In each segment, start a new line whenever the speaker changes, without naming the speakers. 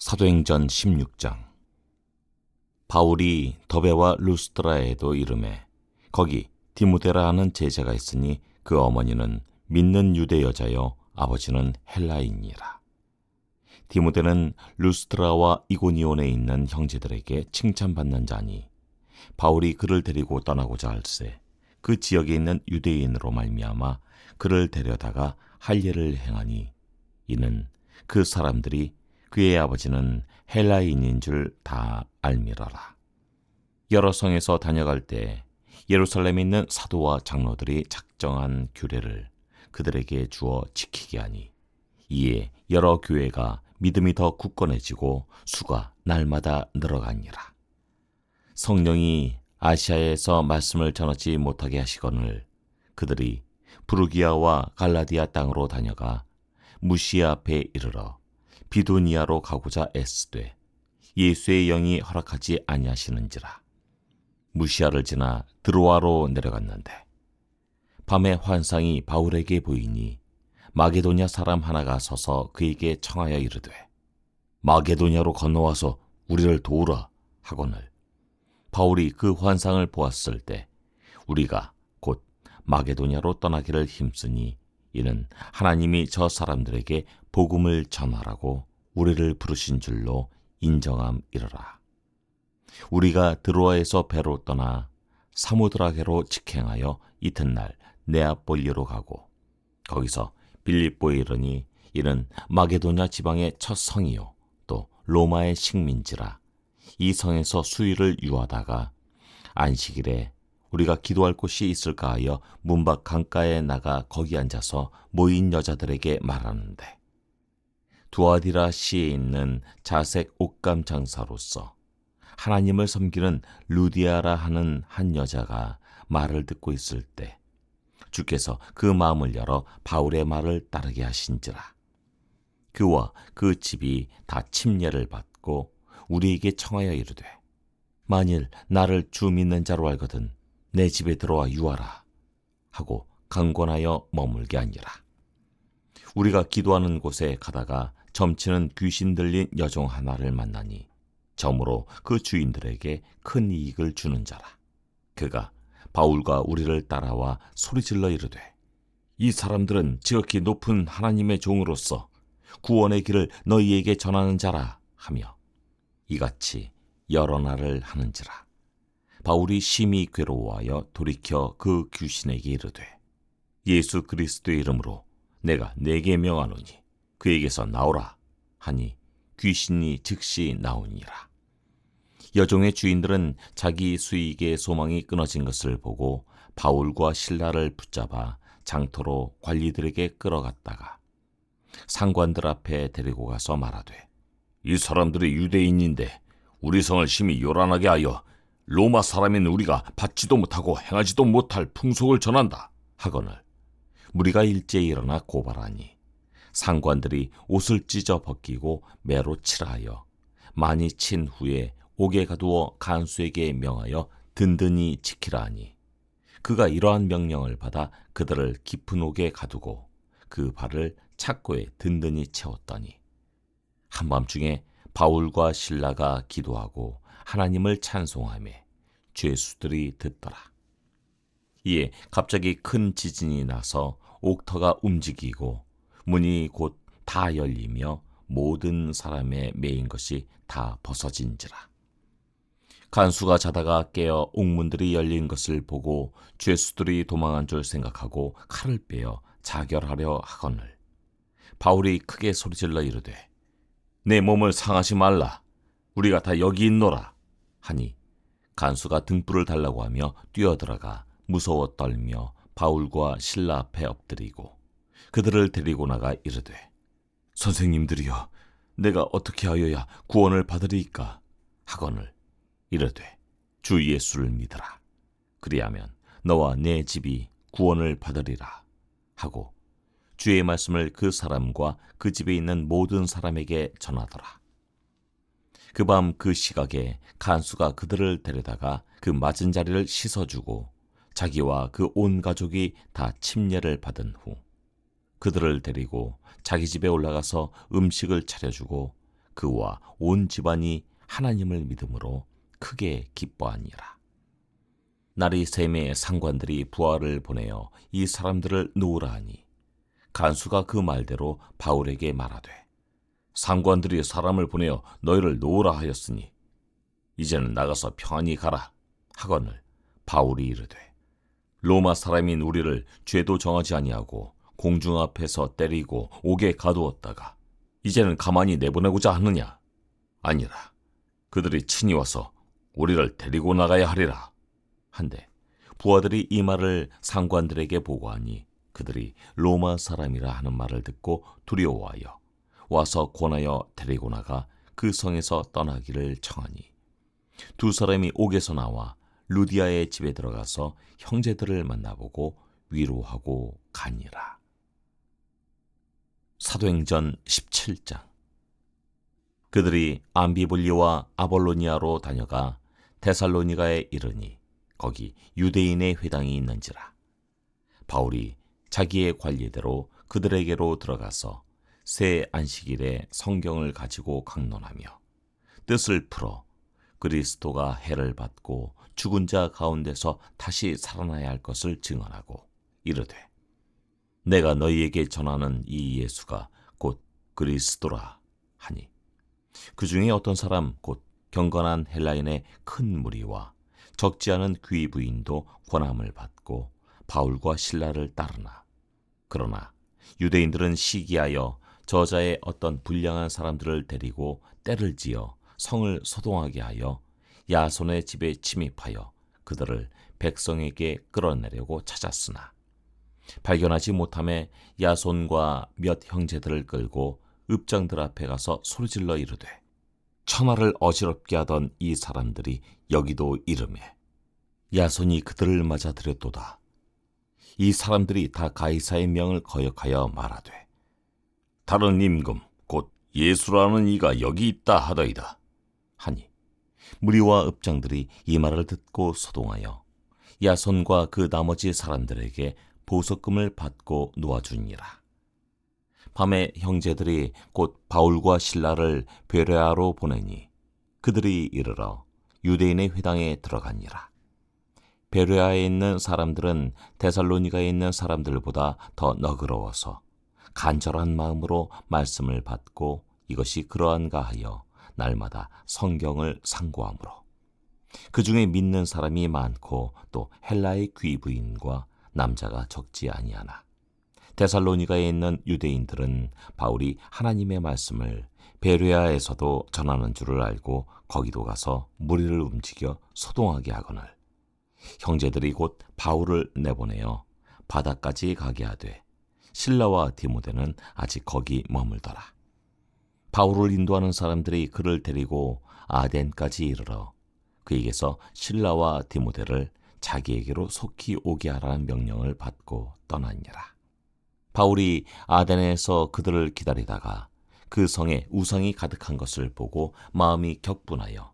사도행전 16장. 바울이 더베와 루스드라에도 이르매 거기 디모데라 하는 제자가 있으니 그 어머니는 믿는 유대 여자여 아버지는 헬라인이라. 디모데는 루스드라와 이고니온에 있는 형제들에게 칭찬받는 자니 바울이 그를 데리고 떠나고자 할세 그 지역에 있는 유대인으로 말미암아 그를 데려다가 할 일을 행하니 이는 그 사람들이 그의 아버지는 헬라인인 줄 다 알미라라. 여러 성에서 다녀갈 때 예루살렘에 있는 사도와 장로들이 작정한 규례를 그들에게 주어 지키게 하니 이에 여러 교회가 믿음이 더 굳건해지고 수가 날마다 늘어가니라. 성령이 아시아에서 말씀을 전하지 못하게 하시거늘 그들이 부르기아와 갈라디아 땅으로 다녀가 무시아 앞에 이르러 비두니아로 가고자 애쓰되 예수의 영이 허락하지 아니하시는지라. 무시아를 지나 드로아로 내려갔는데 밤에 환상이 바울에게 보이니 마게도냐 사람 하나가 서서 그에게 청하여 이르되 마게도냐로 건너와서 우리를 도우라 하거늘 바울이 그 환상을 보았을 때 우리가 곧 마게도냐로 떠나기를 힘쓰니 이는 하나님이 저 사람들에게 복음을 전하라고 우리를 부르신 줄로 인정함이러라. 우리가 드로아에서 배로 떠나 사모드라게로 직행하여 이튿날 네아폴리로 가고 거기서 빌립보에 이르니 이는 마게도냐 지방의 첫 성이요 또 로마의 식민지라. 이 성에서 수일을 유하다가 안식일에 우리가 기도할 곳이 있을까 하여 문밖 강가에 나가 거기 앉아서 모인 여자들에게 말하는데 두아디라 시에 있는 자색 옷감 장사로서 하나님을 섬기는 루디아라 하는 한 여자가 말을 듣고 있을 때 주께서 그 마음을 열어 바울의 말을 따르게 하신지라. 그와 그 집이 다 침례를 받고 우리에게 청하여 이르되 만일 나를 주 믿는 자로 알거든 내 집에 들어와 유하라 하고 강권하여 머물게 하니라. 우리가 기도하는 곳에 가다가 점치는 귀신 들린 여종 하나를 만나니 점으로 그 주인들에게 큰 이익을 주는 자라. 그가 바울과 우리를 따라와 소리질러 이르되 이 사람들은 지극히 높은 하나님의 종으로서 구원의 길을 너희에게 전하는 자라 하며 이같이 여러 날을 하는지라. 바울이 심히 괴로워하여 돌이켜 그 귀신에게 이르되 예수 그리스도의 이름으로 내가 네게 명하노니 그에게서 나오라 하니 귀신이 즉시 나오니라. 여종의 주인들은 자기 수익의 소망이 끊어진 것을 보고 바울과 실라를 붙잡아 장터로 관리들에게 끌어갔다가 상관들 앞에 데리고 가서 말하되 이 사람들이 유대인인데 우리 성을 심히 요란하게 하여 로마 사람인 우리가 받지도 못하고 행하지도 못할 풍속을 전한다 하거늘 무리가 일제히 일어나 고발하니 상관들이 옷을 찢어 벗기고 매로 칠하여 많이 친 후에 옥에 가두어 간수에게 명하여 든든히 지키라 하니 그가 이러한 명령을 받아 그들을 깊은 옥에 가두고 그 발을 착고에 든든히 채웠더니 한밤중에 바울과 실라가 기도하고 하나님을 찬송하며 죄수들이 듣더라. 이에 갑자기 큰 지진이 나서 옥터가 움직이고 문이 곧 다 열리며 모든 사람의 매인 것이 다 벗어진지라. 간수가 자다가 깨어 옥문들이 열린 것을 보고 죄수들이 도망한 줄 생각하고 칼을 빼어 자결하려 하거늘 바울이 크게 소리질러 이르되 내 몸을 상하지 말라 우리가 다 여기 있노라 하니 간수가 등불을 달라고 하며 뛰어들어가 무서워 떨며 바울과 실라 앞에 엎드리고 그들을 데리고 나가 이르되 선생님들이여 내가 어떻게 하여야 구원을 받으리이까 하거늘 이르되 주 예수를 믿으라 그리하면 너와 내 집이 구원을 받으리라 하고 주의 말씀을 그 사람과 그 집에 있는 모든 사람에게 전하더라. 그 밤 그 시각에 간수가 그들을 데려다가 그 맞은 자리를 씻어주고 자기와 그 온 가족이 다 침례를 받은 후 그들을 데리고 자기 집에 올라가서 음식을 차려주고 그와 온 집안이 하나님을 믿음으로 크게 기뻐하니라. 날이 샘에 상관들이 부하를 보내어 이 사람들을 놓으라 하니 간수가 그 말대로 바울에게 말하되, 상관들이 사람을 보내어 너희를 놓으라 하였으니 이제는 나가서 편히 가라 하거늘 바울이 이르되, 로마 사람인 우리를 죄도 정하지 아니하고 공중 앞에서 때리고 옥에 가두었다가 이제는 가만히 내보내고자 하느냐? 아니라 그들이 친히 와서 우리를 데리고 나가야 하리라 한데, 부하들이 이 말을 상관들에게 보고하니 그들이 로마 사람이라 하는 말을 듣고 두려워하여 와서 권하여 데리고 나가 그 성에서 떠나기를 청하니, 두 사람이 옥에서 나와 루디아의 집에 들어가서 형제들을 만나보고 위로하고 가니라. 사도행전 17장. 그들이 암비볼리와 아볼로니아로 다녀가 데살로니가에 이르니 거기 유대인의 회당이 있는지라. 바울이 자기의 관리대로 그들에게로 들어가서 새 안식일에 성경을 가지고 강론하며 뜻을 풀어 그리스도가 해를 받고 죽은 자 가운데서 다시 살아나야 할 것을 증언하고 이르되, 내가 너희에게 전하는 이 예수가 곧 그리스도라 하니, 그 중에 어떤 사람 곧 경건한 헬라인의 큰 무리와 적지 않은 귀부인도 권함을 받고 바울과 실라를 따르나, 그러나 유대인들은 시기하여 저자의 어떤 불량한 사람들을 데리고 때를 지어 성을 소동하게 하여 야손의 집에 침입하여 그들을 백성에게 끌어내려고 찾았으나 발견하지 못하매 야손과 몇 형제들을 끌고 읍장들 앞에 가서 소리질러 이르되, 천하를 어지럽게 하던 이 사람들이 여기도 이르매 야손이 그들을 맞아들였도다. 이 사람들이 다 가이사의 명을 거역하여 말하되, 다른 임금 곧 예수라는 이가 여기 있다 하더이다 하니, 무리와 읍장들이 이 말을 듣고 소동하여 야손과 그 나머지 사람들에게 보석금을 받고 놓아주니라. 밤에 형제들이 곧 바울과 실라를 베레아로 보내니 그들이 이르러 유대인의 회당에 들어가니라. 베레아에 있는 사람들은 데살로니가에 있는 사람들보다 더 너그러워서 간절한 마음으로 말씀을 받고 이것이 그러한가 하여 날마다 성경을 상고하므로, 그 중에 믿는 사람이 많고 또 헬라의 귀부인과 남자가 적지 아니하나, 데살로니가에 있는 유대인들은 바울이 하나님의 말씀을 베레아에서도 전하는 줄을 알고 거기도 가서 무리를 움직여 소동하게 하거늘 형제들이 곧 바울을 내보내어 바다까지 가게 하되 실라와 디모데는 아직 거기 머물더라. 바울을 인도하는 사람들이 그를 데리고 아덴까지 이르러 그에게서 실라와 디모데를 자기에게로 속히 오게 하라는 명령을 받고 떠나니라. 바울이 아덴에서 그들을 기다리다가 그 성에 우상이 가득한 것을 보고 마음이 격분하여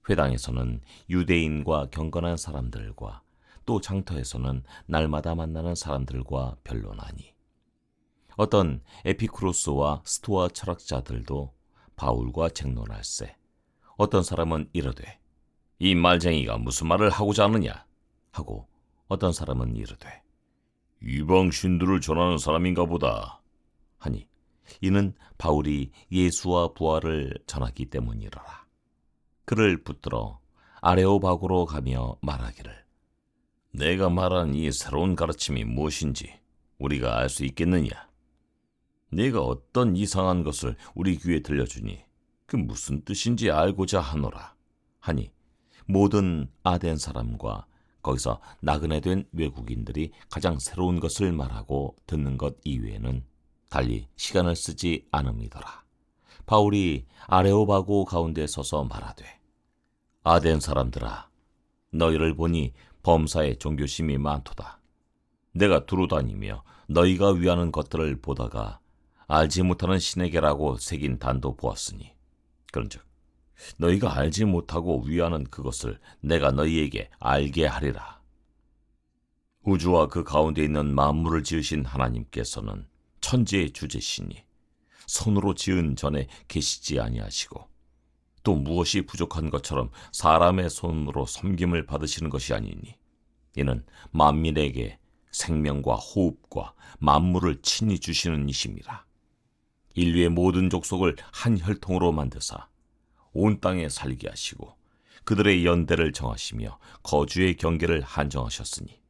회당에서는 유대인과 경건한 사람들과 또 장터에서는 날마다 만나는 사람들과 변론하니, 어떤 에피쿠로스와 스토아 철학자들도 바울과 쟁론할세 어떤 사람은 이르되, 이 말쟁이가 무슨 말을 하고자 하느냐 하고 어떤 사람은 이르되, 이방 신들을 전하는 사람인가 보다 하니, 이는 바울이 예수와 부활을 전하기 때문이로라. 그를 붙들어 아레오바고로 가며 말하기를, 내가 말한 이 새로운 가르침이 무엇인지 우리가 알 수 있겠느냐? 네가 어떤 이상한 것을 우리 귀에 들려주니 그 무슨 뜻인지 알고자 하노라 하니, 모든 아덴 사람과 거기서 나그네 된 외국인들이 가장 새로운 것을 말하고 듣는 것 이외에는 달리 시간을 쓰지 않음이더라. 바울이 아레오바고 가운데 서서 말하되, 아덴 사람들아, 너희를 보니 범사에 종교심이 많도다. 내가 두루다니며 너희가 위하는 것들을 보다가 알지 못하는 신에게라고 새긴 단도 보았으니, 그런즉 너희가 알지 못하고 위하는 그것을 내가 너희에게 알게 하리라. 우주와 그 가운데 있는 만물을 지으신 하나님께서는 천지의 주제시니 손으로 지은 전에 계시지 아니하시고 또 무엇이 부족한 것처럼 사람의 손으로 섬김을 받으시는 것이 아니니 이는 만민에게 생명과 호흡과 만물을 친히 주시는 이심이라. 인류의 모든 족속을 한 혈통으로 만드사 온 땅에 살게 하시고 그들의 연대를 정하시며 거주의 경계를 한정하셨으니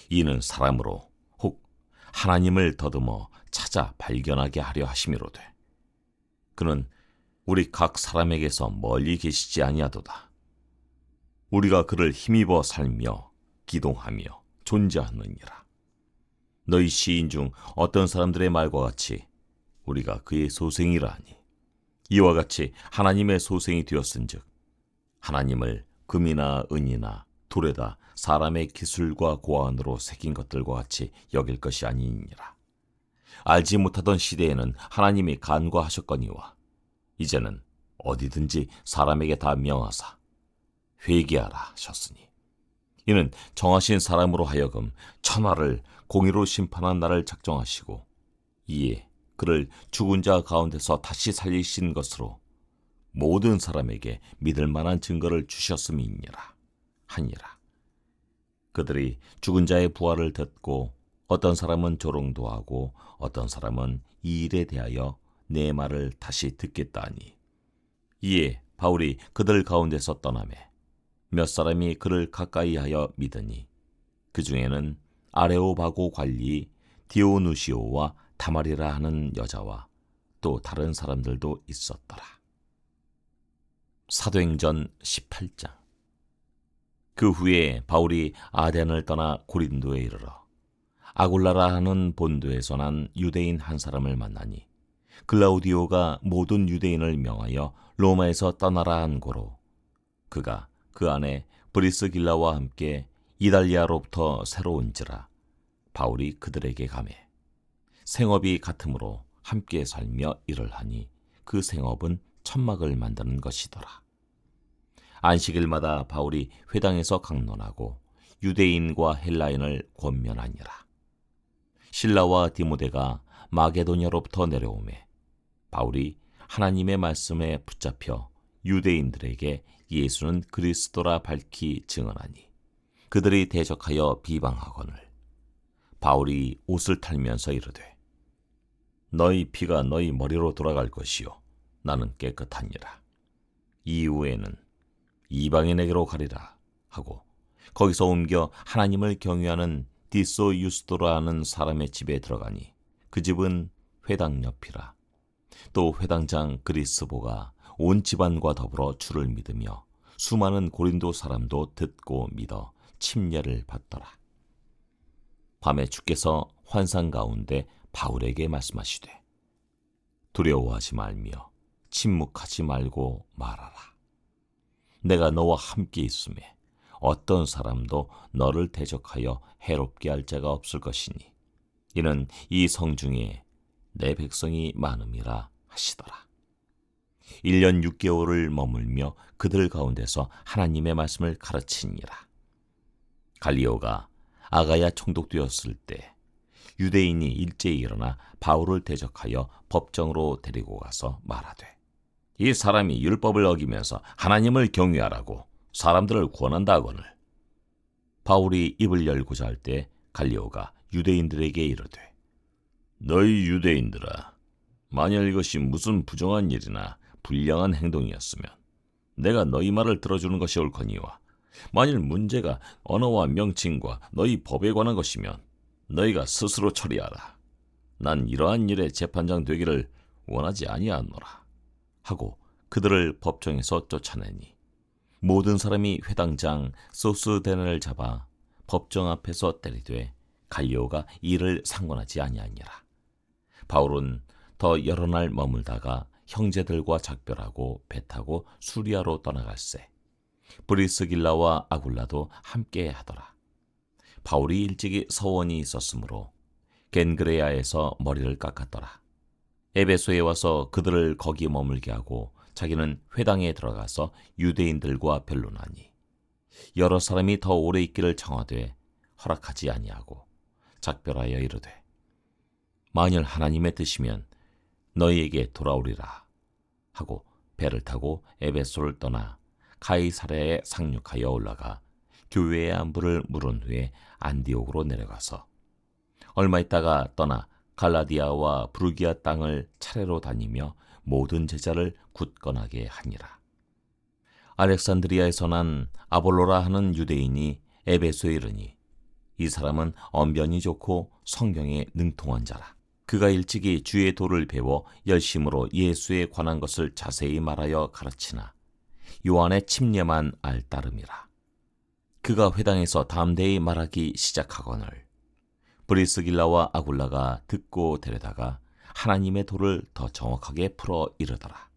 이는 사람으로 혹 하나님을 더듬어 찾아 발견하게 하려 하심이로되 그는 우리 각 사람에게서 멀리 계시지 아니하도다. 우리가 그를 힘입어 살며 기동하며 존재하느니라. 너희 시인 중 어떤 사람들의 말과 같이 우리가 그의 소생이라 하니 이와 같이 하나님의 소생이 되었은즉 하나님을 금이나 은이나 돌에다 사람의 기술과 고안으로 새긴 것들과 같이 여길 것이 아니니라. 알지 못하던 시대에는 하나님이 간과하셨거니와 이제는 어디든지 사람에게 다 명하사 회개하라 하셨으니 이는 정하신 사람으로 하여금 천하를 공의로 심판한 날을 작정하시고 이에 그를 죽은 자 가운데서 다시 살리신 것으로 모든 사람에게 믿을 만한 증거를 주셨음이니라 하니라. 그들이 죽은 자의 부활을 듣고 어떤 사람은 조롱도 하고 어떤 사람은 이 일에 대하여 내 말을 다시 듣겠다 하니 이에 바울이 그들 가운데서 떠나매 몇 사람이 그를 가까이하여 믿으니 그 중에는 아레오바고 관리 디오누시오와 다말이라 하는 여자와 또 다른 사람들도 있었더라. 사도행전 18장. 그 후에 바울이 아덴을 떠나 고린도에 이르러 아굴라라 하는 본도에서 난 유대인 한 사람을 만나니 글라우디오가 모든 유대인을 명하여 로마에서 떠나라 한 고로 그가 그 안에 브리스길라와 함께 이달리아로부터 새로 온지라 바울이 그들에게 가매 생업이 같으므로 함께 살며 일을 하니 그 생업은 천막을 만드는 것이더라. 안식일마다 바울이 회당에서 강론하고 유대인과 헬라인을 권면하니라. 실라와 디모데가 마게도냐로부터 내려오매 바울이 하나님의 말씀에 붙잡혀 유대인들에게 예수는 그리스도라 밝히 증언하니 그들이 대적하여 비방하거늘 바울이 옷을 탈면서 이르되 너희 피가 너희 머리로 돌아갈 것이요 나는 깨끗하니라. 이후에는 이방인에게로 가리라 하고 거기서 옮겨 하나님을 경외하는 디소 유스도라 하는 사람의 집에 들어가니 그 집은 회당 옆이라. 또 회당장 그리스보가 온 집안과 더불어 주를 믿으며 수많은 고린도 사람도 듣고 믿어 침례를 받더라. 밤에 주께서 환상 가운데 바울에게 말씀하시되 두려워하지 말며 침묵하지 말고 말하라. 내가 너와 함께 있음에 어떤 사람도 너를 대적하여 해롭게 할 자가 없을 것이니 이는 이 성중에 내 백성이 많음이라 하시더라. 1년 6개월을 머물며 그들 가운데서 하나님의 말씀을 가르치니라. 갈리오가 아가야 총독되었을 때 유대인이 일제히 일어나 바울을 대적하여 법정으로 데리고 가서 말하되 이 사람이 율법을 어기면서 하나님을 경외하라고 사람들을 권한다 하거늘 바울이 입을 열고자 할 때 갈리오가 유대인들에게 이르되 너희 유대인들아 만일 이것이 무슨 부정한 일이나 불량한 행동이었으면 내가 너희 말을 들어주는 것이 옳거니와 만일 문제가 언어와 명칭과 너희 법에 관한 것이면 너희가 스스로 처리하라. 난 이러한 일에 재판장 되기를 원하지 아니하노라 하고 그들을 법정에서 쫓아내니 모든 사람이 회당장 소스데네를 잡아 법정 앞에서 때리되 갈리오가 이를 상관하지 아니하니라. 바울은 더 여러 날 머물다가 형제들과 작별하고 배 타고 수리아로 떠나갈새 브리스길라와 아굴라도 함께 하더라. 바울이 일찍이 서원이 있었으므로 겐그레아에서 머리를 깎았더라. 에베소에 와서 그들을 거기 머물게 하고 자기는 회당에 들어가서 유대인들과 변론하니 여러 사람이 더 오래 있기를 청하되 허락하지 아니하고 작별하여 이르되 만일 하나님의 뜻이면 너희에게 돌아오리라 하고 배를 타고 에베소를 떠나 가이사랴에 상륙하여 올라가 교회의 안부를 물은 후에 안디옥으로 내려가서 얼마 있다가 떠나 갈라디아와 브루기아 땅을 차례로 다니며 모든 제자를 굳건하게 하니라. 알렉산드리아에서 난 아볼로라 하는 유대인이 에베소에 이르니 이 사람은 언변이 좋고 성경에 능통한 자라. 그가 일찍이 주의 도를 배워 열심으로 예수에 관한 것을 자세히 말하여 가르치나 요한의 침례만 알 따름이라. 그가 회당에서 담대히 말하기 시작하거늘 브리스길라와 아굴라가 듣고 데려다가 하나님의 도를 더 정확하게 풀어 이르더라.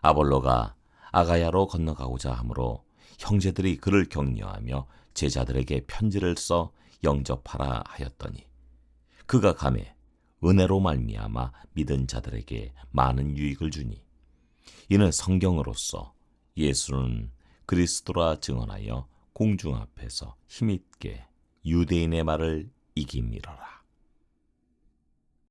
아볼로가 아가야로 건너가고자 하므로 형제들이 그를 격려하며 제자들에게 편지를 써 영접하라 하였더니 그가 가매 은혜로 말미암아 믿은 자들에게 많은 유익을 주니 이는 성경으로서 예수는 그리스도라 증언하여 공중 앞에서 힘있게 유대인의 말을 이기미러라.